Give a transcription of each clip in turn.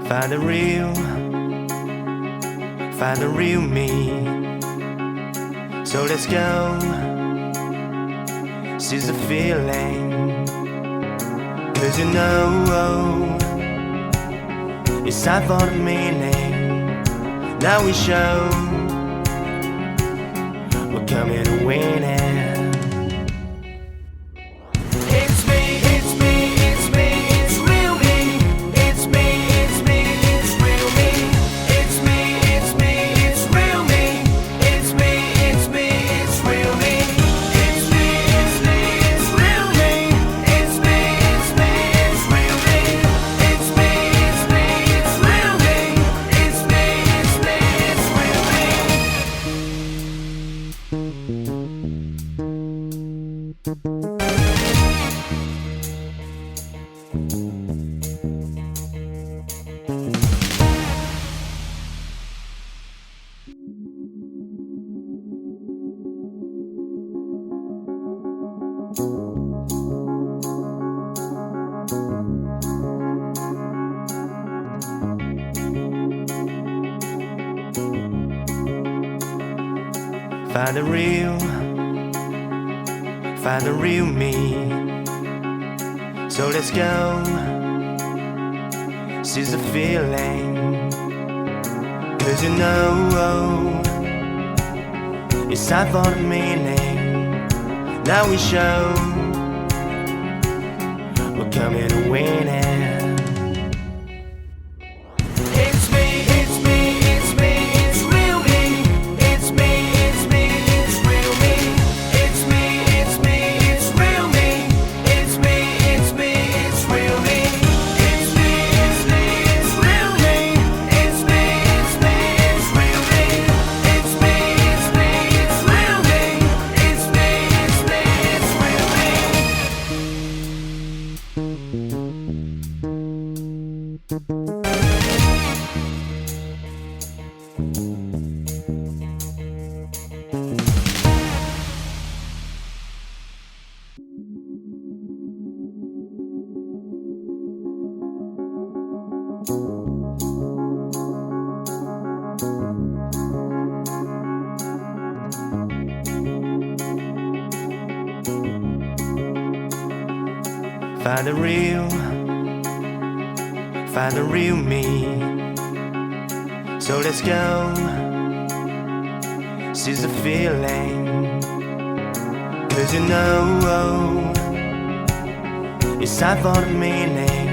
Find the real me. So let's go, seize the feeling. 'Cause you know it's time for the meaning. Now we show we're coming to win it. Find the real me. So let's go, seize the feeling. 'Cause you know it's time for the meaning. Now we show we're coming to win it. Find the real me. So let's go, seize the feeling. 'Cause you know it's time for the meaning.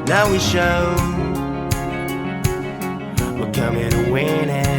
Now we show we're coming to win it.